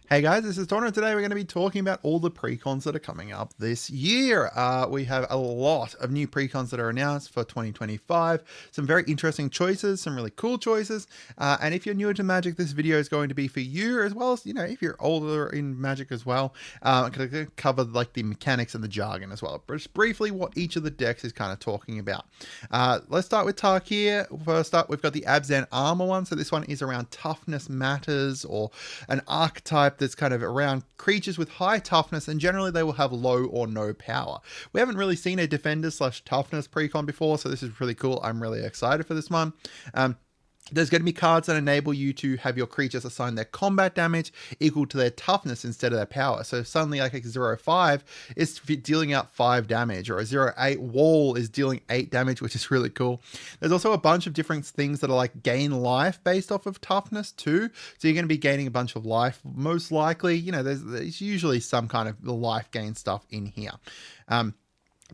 Hey guys, this is Tauna. Today we're going to be talking about all the precons that are coming up this year. We have a lot of new precons that are announced for 2025. Some very interesting choices, some really cool choices. And if you're newer to Magic, this video is going to be for you, as well as, if you're older in Magic as well. I'm going to cover like the mechanics and the jargon as well. But just briefly what each of the decks is kind of talking about. Let's start with Tarkir. First up, we've got the Abzan Armor one. So this one is around toughness matters, or an archetype that's kind of around creatures with high toughness, and generally they will have low or no power. We haven't really seen a defender slash toughness precon before, so this is really cool. I'm really excited for this one. There's going to be cards that enable you to have your creatures assign their combat damage equal to their toughness instead of their power. So suddenly like a 0/5 is dealing out 5 damage, or a 0/8 wall is dealing 8 damage, which is really cool. There's also a bunch of different things that are like gain life based off of toughness too. So you're going to be gaining a bunch of life. Most likely, there's usually some kind of life gain stuff in here.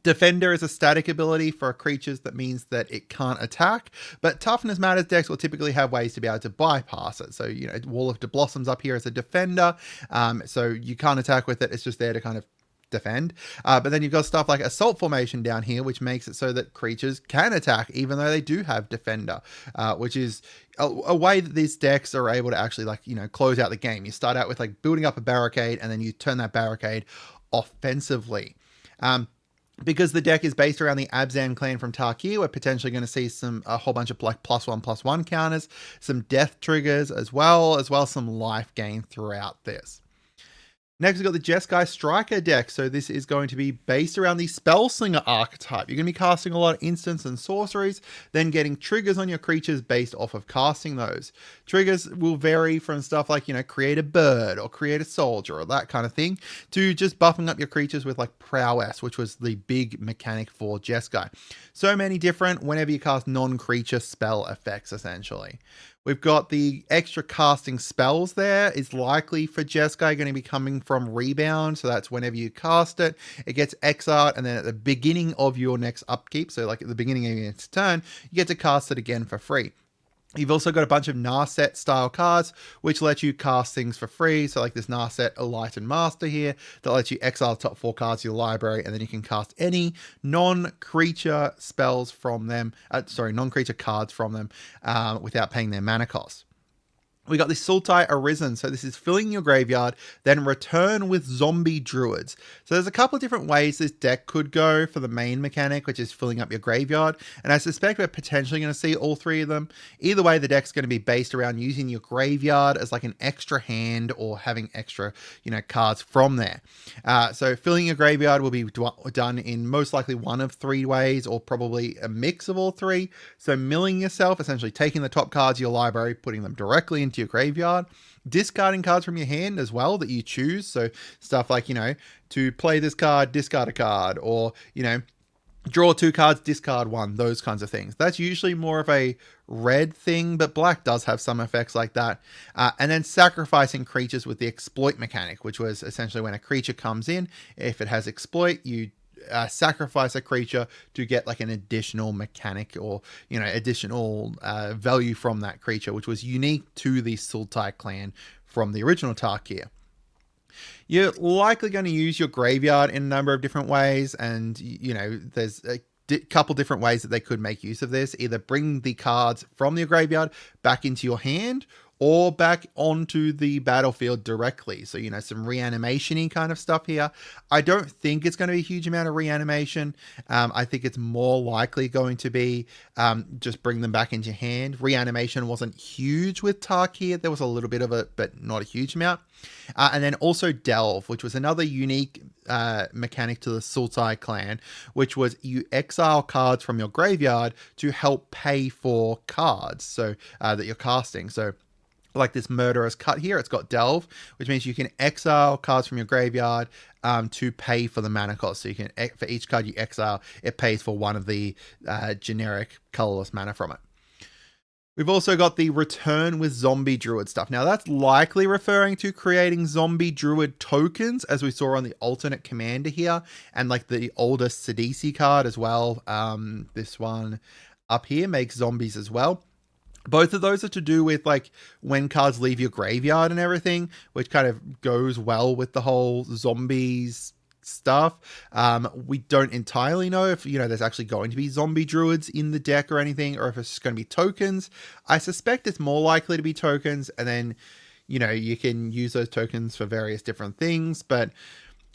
Defender is a static ability for creatures that means that it can't attack, but Toughness Matters decks will typically have ways to be able to bypass it. So, Wall of Blossoms up here as a defender, so you can't attack with it, it's just there to kind of defend. But then you've got stuff like Assault Formation down here, which makes it so that creatures can attack even though they do have Defender, which is a way that these decks are able to actually close out the game. You start out with like building up a barricade, and then you turn that barricade offensively. Because the deck is based around the Abzan clan from Tarkir, we're potentially going to see a whole bunch of like +1/+1 counters, some death triggers as well some life gain throughout this. Next, we've got the Jeskai Striker deck. So this is going to be based around the Spellslinger archetype. You're going to be casting a lot of instants and sorceries, then getting triggers on your creatures based off of casting those. Triggers will vary from stuff like, create a bird or create a soldier or that kind of thing, to just buffing up your creatures with like prowess, which was the big mechanic for Jeskai. So many different whenever you cast non-creature spell effects, essentially. We've got the extra casting spells there is likely for Jeskai going to be coming from Rebound. So that's whenever you cast it, it gets exiled, and then at the beginning of your next upkeep, so like at the beginning of your next turn, you get to cast it again for free. You've also got a bunch of Narset style cards, which let you cast things for free. So like this Narset Enlightened Master here, that lets you exile the top 4 cards of your library, and then you can cast any non-creature spells from them, non-creature cards from them, without paying their mana cost. We got this Sultai Arisen. So this is filling your graveyard, then return with zombie druids. So there's a couple of different ways this deck could go for the main mechanic, which is filling up your graveyard. And I suspect we're potentially going to see all 3 of them. Either way, the deck's going to be based around using your graveyard as like an extra hand, or having extra, cards from there. So filling your graveyard will be done in most likely one of 3 ways, or probably a mix of all 3. So milling yourself, essentially taking the top cards of your library, putting them directly into your graveyard, discarding cards from your hand as well that you choose. So stuff like, to play this card, discard a card, or, draw 2 cards, discard 1, those kinds of things. That's usually more of a red thing, but black does have some effects like that. And then sacrificing creatures with the exploit mechanic, which was essentially when a creature comes in, if it has exploit, you sacrifice a creature to get like an additional mechanic, or additional value from that creature, which was unique to the Sultai clan from the original Tarkir. You're likely going to use your graveyard in a number of different ways, and there's a couple different ways that they could make use of this. Either bring the cards from your graveyard back into your hand, or back onto the battlefield directly. So, some reanimation-y kind of stuff here. I don't think it's going to be a huge amount of reanimation. I think it's more likely going to be just bring them back into your hand. Reanimation wasn't huge with Tarkir. There was a little bit of it, but not a huge amount. And then also Delve, which was another unique mechanic to the Sultai clan, which was you exile cards from your graveyard to help pay for cards so that you're casting. So like this Murderous Cut here, it's got Delve, which means you can exile cards from your graveyard to pay for the mana cost. So you can, for each card you exile, it pays for one of the generic colorless mana from it. We've also got the return with zombie druid stuff. Now that's likely referring to creating zombie druid tokens, as we saw on the alternate commander here, and like the older Sidisi card as well. This one up here makes zombies as well. Both of those are to do with like when cards leave your graveyard and everything, which kind of goes well with the whole zombies stuff. We don't entirely know if, there's actually going to be zombie druids in the deck or anything, or if it's just going to be tokens. I suspect it's more likely to be tokens, and then, you can use those tokens for various different things. But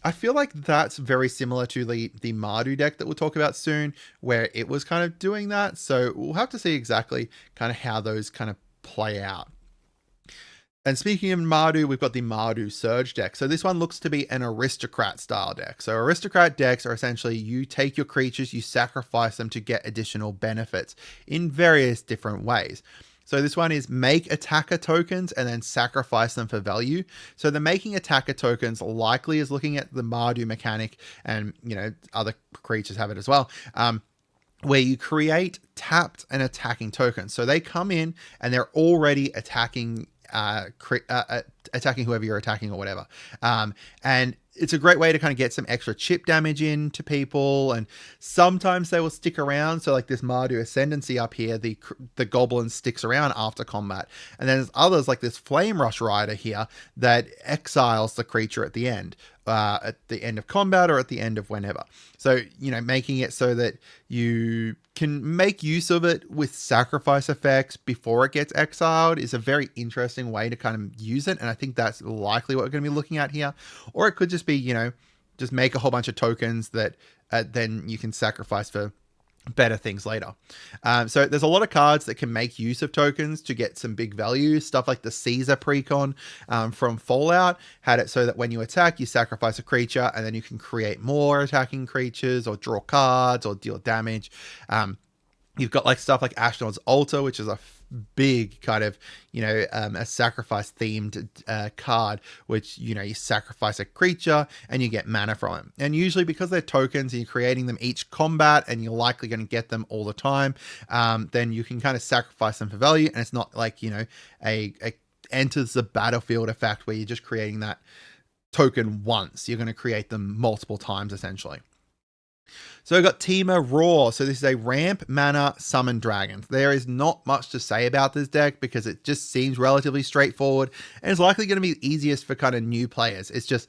I feel like that's very similar to the Mardu deck that we'll talk about soon, where it was kind of doing that. So we'll have to see exactly kind of how those kind of play out. And speaking of Mardu, we've got the Mardu Surge deck. So this one looks to be an aristocrat style deck. So aristocrat decks are essentially you take your creatures, you sacrifice them to get additional benefits in various different ways. So this one is make attacker tokens and then sacrifice them for value. So the making attacker tokens likely is looking at the Mardu mechanic, and other creatures have it as well. Where you create tapped and attacking tokens. So they come in and they're already attacking attacking whoever you're attacking or whatever. And it's a great way to kind of get some extra chip damage into people, and sometimes they will stick around. So like this Mardu Ascendancy up here, the goblin sticks around after combat. And then there's others like this Flame Rush Rider here that exiles the creature at the end of combat or at the end of whenever. So, making it so that you can make use of it with sacrifice effects before it gets exiled is a very interesting way to kind of use it. And I think that's likely what we're going to be looking at here. Or it could just be, just make a whole bunch of tokens that then you can sacrifice for better things later. So there's a lot of cards that can make use of tokens to get some big value. Stuff like the Caesar precon from Fallout had it so that when you attack, you sacrifice a creature and then you can create more attacking creatures or draw cards or deal damage. You've got like stuff like Ashnod's Altar, which is a big kind of, a sacrifice themed card, which, you sacrifice a creature and you get mana from it. And usually because they're tokens and you're creating them each combat and you're likely going to get them all the time, then you can kind of sacrifice them for value. And it's not like, a enters the battlefield effect where you're just creating that token once. You're going to create them multiple times essentially. So we've got Temur Roar. So this is a ramp, mana, summon dragons. There is not much to say about this deck because it just seems relatively straightforward and it's likely going to be the easiest for kind of new players. It's just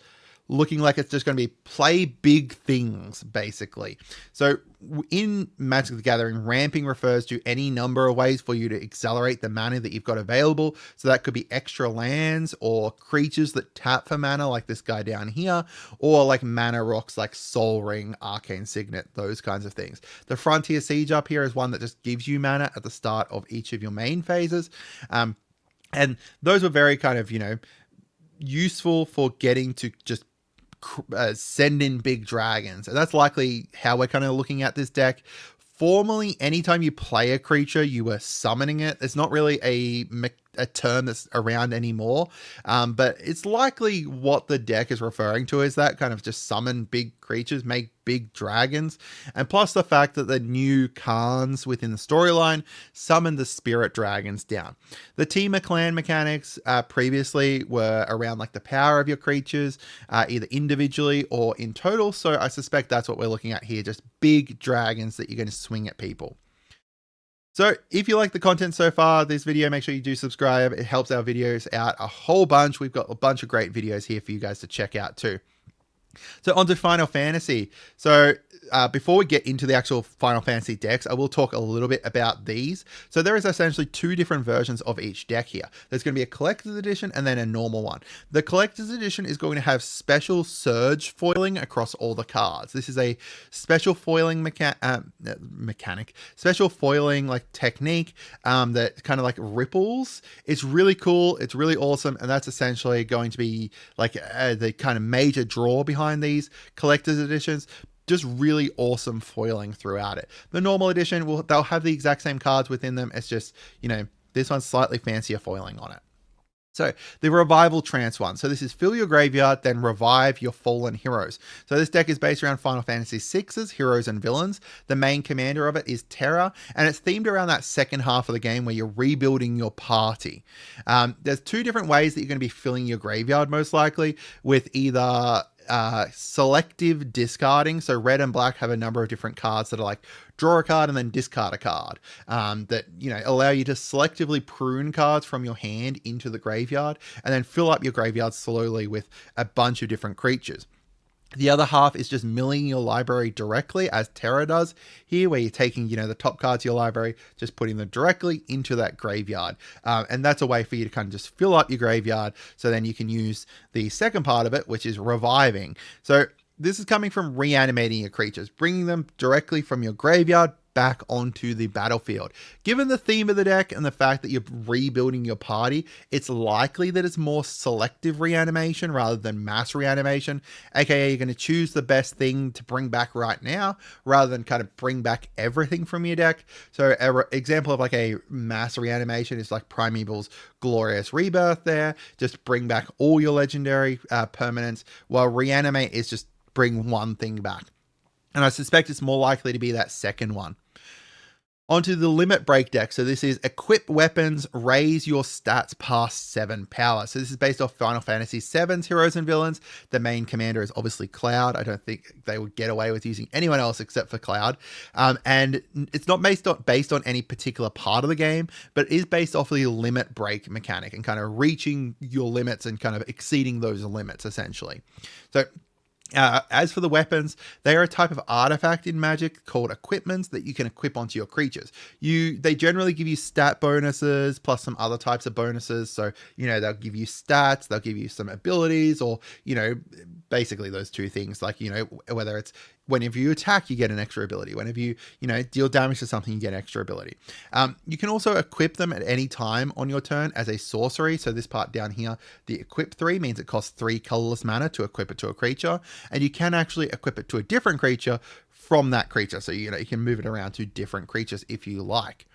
looking like it's just going to be play big things, basically. So in Magic the Gathering, ramping refers to any number of ways for you to accelerate the mana that you've got available. So that could be extra lands or creatures that tap for mana, like this guy down here, or like mana rocks like Soul Ring, Arcane Signet, those kinds of things. The Frontier Siege up here is one that just gives you mana at the start of each of your main phases. And those were very kind of, useful for getting to just send in big dragons. And that's likely how we're kind of looking at this deck. Formally, anytime you play a creature, you are summoning it. It's not really a term that's around anymore, but it's likely what the deck is referring to is that kind of just summon big creatures, make big dragons, and plus the fact that the new Khans within the storyline summon the spirit dragons down. The Temur clan mechanics previously were around like the power of your creatures, either individually or in total, so I suspect that's what we're looking at here, just big dragons that you're going to swing at people. So if you like the content so far, this video, make sure you do subscribe. It helps our videos out a whole bunch. We've got a bunch of great videos here for you guys to check out too. So on to Final Fantasy. So before we get into the actual Final Fantasy decks, I will talk a little bit about these. So there is essentially two different versions of each deck here. There's going to be a collector's edition and then a normal one. The collector's edition is going to have special surge foiling across all the cards. This is a special foiling special foiling like technique that kind of like ripples. It's really cool. It's really awesome. And that's essentially going to be like the kind of major draw behind these collector's editions. Just really awesome foiling throughout it. The normal edition, they'll have the exact same cards within them. It's just, this one's slightly fancier foiling on it. So the Revival Trance one. So this is fill your graveyard, then revive your fallen heroes. So this deck is based around Final Fantasy VI's heroes and villains. The main commander of it is Terra, and it's themed around that second half of the game where you're rebuilding your party. There's two different ways that you're going to be filling your graveyard most likely, with either selective discarding. So red and black have a number of different cards that are like draw a card and then discard a card, that, you know, allow you to selectively prune cards from your hand into the graveyard and then fill up your graveyard slowly with a bunch of different creatures. The other half is just milling your library directly, as Terra does here, where you're taking, you know, the top cards of your library, just putting them directly into that graveyard. And that's a way for you to kind of just fill up your graveyard, so then you can use the second part of it, which is reviving. So this is coming from reanimating your creatures, bringing them directly from your graveyard back onto the battlefield. Given the theme of the deck and the fact that you're rebuilding your party, it's likely that it's more selective reanimation rather than mass reanimation, aka you're going to choose the best thing to bring back right now rather than kind of bring back everything from your deck. So an example of like a mass reanimation is like Primeval's Glorious Rebirth there. Just bring back all your legendary permanents, while reanimate is just bring one thing back. And I suspect it's more likely to be that second one. Onto the limit break deck. So this is equip weapons, raise your stats past 7 power. So this is based off Final Fantasy VII's Heroes and Villains. The main commander is obviously Cloud. I don't think they would get away with using anyone else except for Cloud. And it's not based on any particular part of the game, but it is based off of the limit break mechanic and kind of reaching your limits and kind of exceeding those limits essentially. So as for the weapons, they are a type of artifact in Magic called equipments that you can equip onto your creatures. They generally give you stat bonuses plus some other types of bonuses. So, you know, they'll give you stats, they'll give you some abilities, or, you know, basically those two things. Like, you know, whether it's whenever you attack, you get an extra ability. Whenever you deal damage to something, you get an extra ability. You can also equip them at any time on your turn as a sorcery. So this part down here, the equip 3 means it costs 3 colorless mana to equip it to a creature. And you can actually equip it to a different creature from that creature. So, you know, you can move it around to different creatures if you like.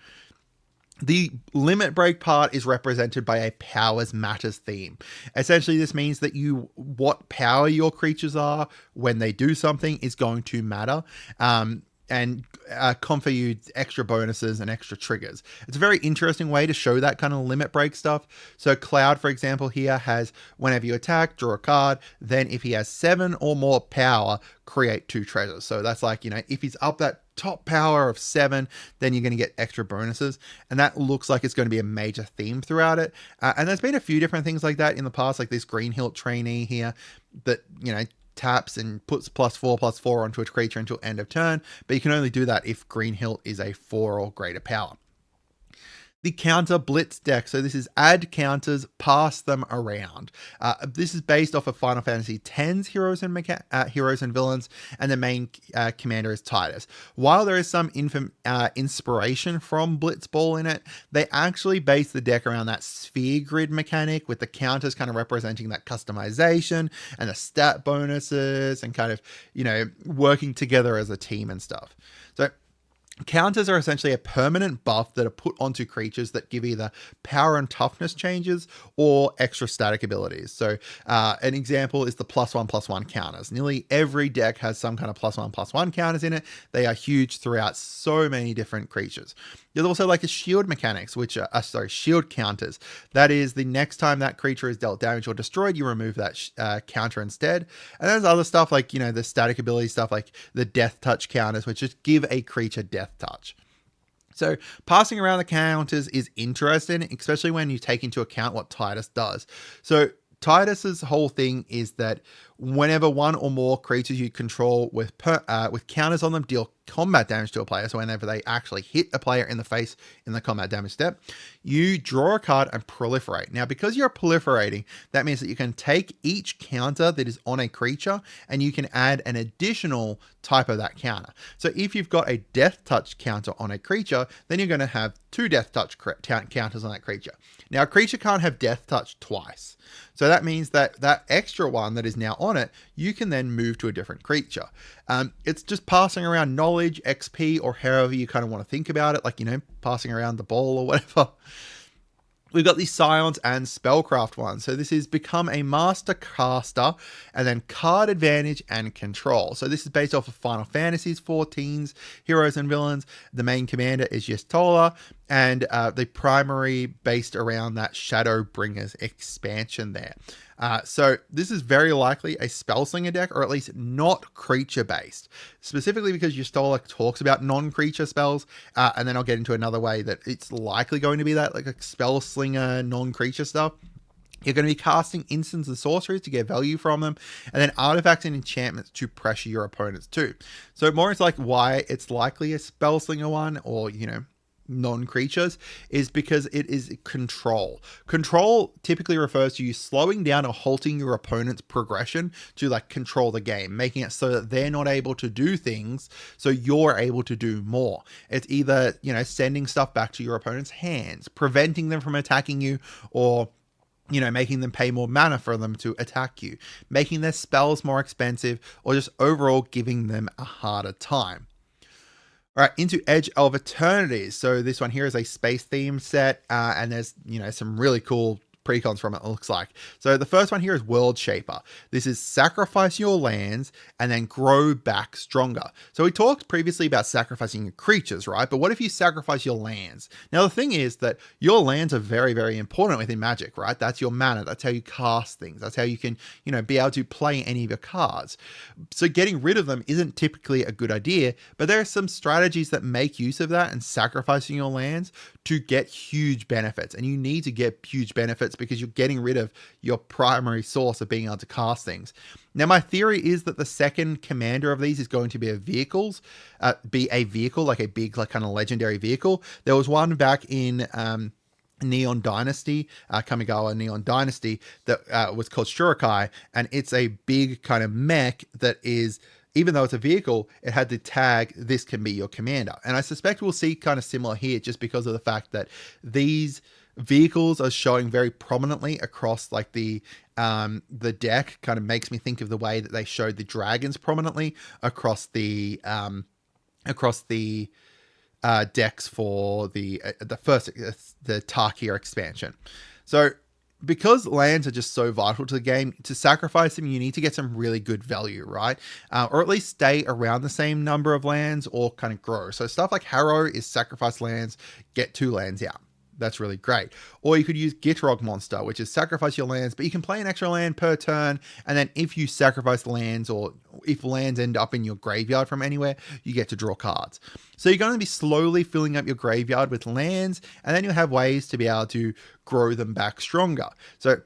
The limit break part is represented by a powers matters theme. Essentially, this means that what power your creatures are when they do something is going to matter. And confer you extra bonuses and extra triggers. It's a very interesting way to show that kind of limit break stuff. So Cloud, for example, here has whenever you attack, draw a card, then if he has 7 or more power, create 2 treasures. So that's like, you know, if he's up that top power of 7, then you're going to get extra bonuses. And that looks like it's going to be a major theme throughout it. And there's been a few different things like that in the past, like this Green Hilt trainee here that, you know, taps and puts +4/+4 onto a creature until end of turn, but you can only do that if Green Hilt is a 4 or greater power. The counter blitz deck. So this is add counters, pass them around. This is based off of Final Fantasy X's Heroes and Villains, and the main commander is Titus. While there is some inspiration from Blitzball in it, they actually base the deck around that sphere grid mechanic, with the counters kind of representing that customization and the stat bonuses and kind of, you know, working together as a team and stuff. So counters are essentially a permanent buff that are put onto creatures that give either power and toughness changes or extra static abilities. So an example is the +1/+1 counters. Nearly every deck has some kind of +1/+1 counters in it. They are huge throughout so many different creatures. There's also like a shield mechanics, which are, shield counters. That is, the next time that creature is dealt damage or destroyed, you remove that counter instead. And there's other stuff like, you know, the static ability stuff like the death touch counters, which just give a creature death touch. So passing around the counters is interesting, especially when you take into account what Titus does. So Titus's whole thing is that whenever one or more creatures you control with counters on them deal combat damage to a player, so whenever they actually hit a player in the face in the combat damage step, you draw a card and proliferate. Now, because you're proliferating, that means that you can take each counter that is on a creature and you can add an additional type of that counter. So if you've got a death touch counter on a creature, then you're going to have 2 death touch counters on that creature. Now, a creature can't have death touch twice. So that means that that extra one that is now on it, you can then move to a different creature. It's just passing around knowledge, XP, or however you kind of want to think about it, like, you know, passing around the ball or whatever. We've got the Science and Spellcraft one. So this is become a master caster, and then card advantage and control. So this is based off of Final Fantasy's 14's Heroes and Villains. The main commander is Yestola. and the primary based around that Shadowbringers expansion there. So this is very likely a Spellslinger deck, or at least not creature based, specifically because Ystola talks about non-creature spells, and then I'll get into another way that it's likely going to be that, like a Spellslinger non-creature stuff. You're going to be casting instants and sorceries to get value from them, and then artifacts and enchantments to pressure your opponents too. So more it's like why it's likely a Spellslinger one, or, you know, non-creatures, is because it is control. Control typically refers to you slowing down or halting your opponent's progression to like control the game, making it so that they're not able to do things, so you're able to do more. It's either, you know, sending stuff back to your opponent's hands, preventing them from attacking you, or, you know, making them pay more mana for them to attack you, making their spells more expensive, or just overall giving them a harder time. All right, into Edge of Eternities. So this one here is a space theme set, and there's, you know, some really cool precons from it looks like. So the first one here is World Shaper. This is sacrifice your lands and then grow back stronger. So we talked previously about sacrificing your creatures, right? But what if you sacrifice your lands? Now the thing is that your lands are very, very important within Magic, right? That's your mana. That's how you cast things. That's how you can, you know, be able to play any of your cards. So getting rid of them isn't typically a good idea, but there are some strategies that make use of that and sacrificing your lands to get huge benefits. And you need to get huge benefits because you're getting rid of your primary source of being able to cast things. Now, my theory is that the second commander of these is going to be a vehicle, like a big, like kind of legendary vehicle. There was one back in Neon Dynasty, Kamigawa Neon Dynasty, that was called Shurikai, and it's a big kind of mech that is, even though it's a vehicle, it had the tag, this can be your commander. And I suspect we'll see kind of similar here, just because of the fact that these vehicles are showing very prominently across like the deck. Kind of makes me think of the way that they showed the dragons prominently across the decks for the Tarkia expansion. So because lands are just so vital to the game, to sacrifice them, you need to get some really good value, right? Or at least stay around the same number of lands, or kind of grow. So stuff like Harrow is sacrifice lands, get 2 lands out. That's really great. Or you could use Gitrog Monster, which is sacrifice your lands, but you can play an extra land per turn. And then if you sacrifice lands, or if lands end up in your graveyard from anywhere, you get to draw cards. So you're going to be slowly filling up your graveyard with lands, and then you'll have ways to be able to grow them back stronger. So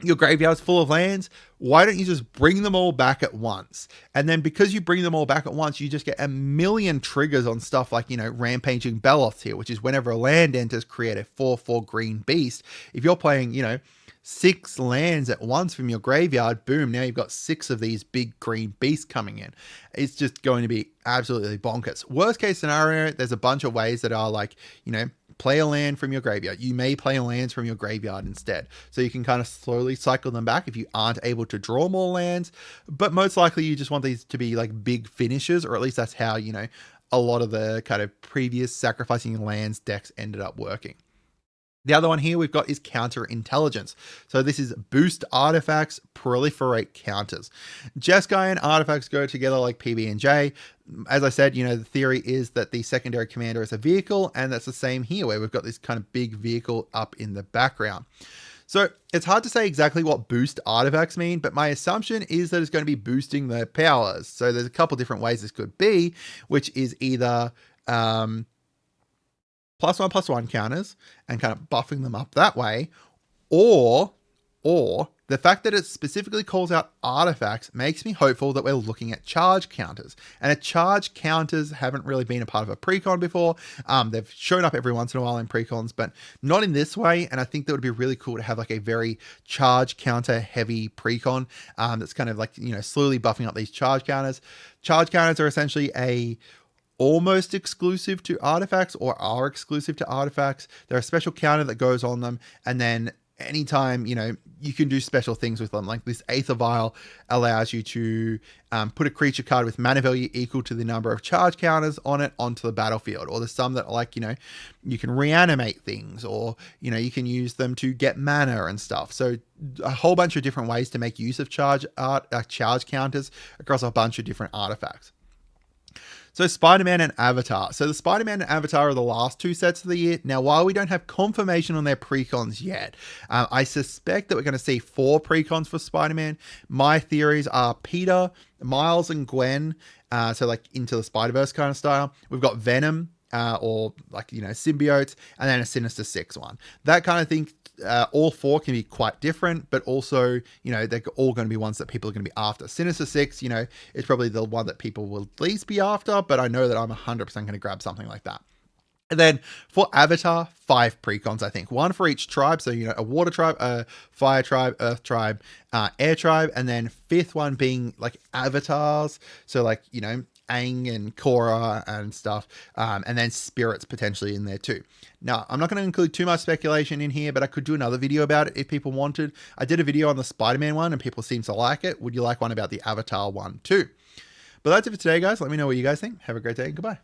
your graveyard's full of lands, why don't you just bring them all back at once? And then because you bring them all back at once, you just get a million triggers on stuff like, you know, Rampaging Beloth here, which is whenever a land enters, create a 4/4 green beast. If you're playing, you know, 6 lands at once from your graveyard, boom, now you've got 6 of these big green beasts coming in. It's just going to be absolutely bonkers. Worst case scenario, there's a bunch of ways that are like, you know, play a land from your graveyard. You may play lands from your graveyard instead. So you can kind of slowly cycle them back if you aren't able to draw more lands. But most likely you just want these to be like big finishes, or at least that's how, you know, a lot of the kind of previous sacrificing lands decks ended up working. The other one here we've got is Counter Intelligence. So this is boost artifacts, proliferate counters. Jeskai and artifacts go together like PB&J. As I said, you know, the theory is that the secondary commander is a vehicle, and that's the same here, where we've got this kind of big vehicle up in the background. So it's hard to say exactly what boost artifacts mean, but my assumption is that it's going to be boosting their powers. So there's a couple different ways this could be, which is either +1/+1 counters and kind of buffing them up that way, or the fact that it specifically calls out artifacts makes me hopeful that we're looking at charge counters. And charge counters haven't really been a part of a precon before. They've shown up every once in a while in precons, but not in this way. And I think that would be really cool to have like a very charge counter heavy precon that's kind of like, you know, slowly buffing up these charge counters. Charge counters are essentially almost exclusive to artifacts, or are exclusive to artifacts. They're a special counter that goes on them, and then anytime, you know, you can do special things with them. Like this Aether Vial allows you to put a creature card with mana value equal to the number of charge counters on it onto the battlefield. Or there's some that are like, you know, you can reanimate things, or, you know, you can use them to get mana and stuff. So a whole bunch of different ways to make use of charge counters across a bunch of different artifacts. So Spider-Man and Avatar. So the Spider-Man and Avatar are the last two sets of the year. Now, while we don't have confirmation on their precons yet, I suspect that we're going to see 4 precons for Spider-Man. My theories are Peter, Miles, and Gwen. So like Into the Spider-Verse kind of style. We've got Venom, or like, symbiotes, and then a Sinister Six one. That kind of thing. All 4 can be quite different, but also, they're all going to be ones that people are going to be after. Sinister Six, is probably the one that people will at least be after, but I know that I'm 100% going to grab something like that. And then for Avatar, 5 precons, I think. 1 for each tribe. So, a water tribe, a fire tribe, earth tribe, air tribe. And then 5th one being like avatars. So like, Aang and Korra and stuff. And then spirits potentially in there too. Now, I'm not going to include too much speculation in here, but I could do another video about it if people wanted. I did a video on the Spider-Man one and people seem to like it. Would you like one about the Avatar one too? But that's it for today, guys. Let me know what you guys think. Have a great day and goodbye.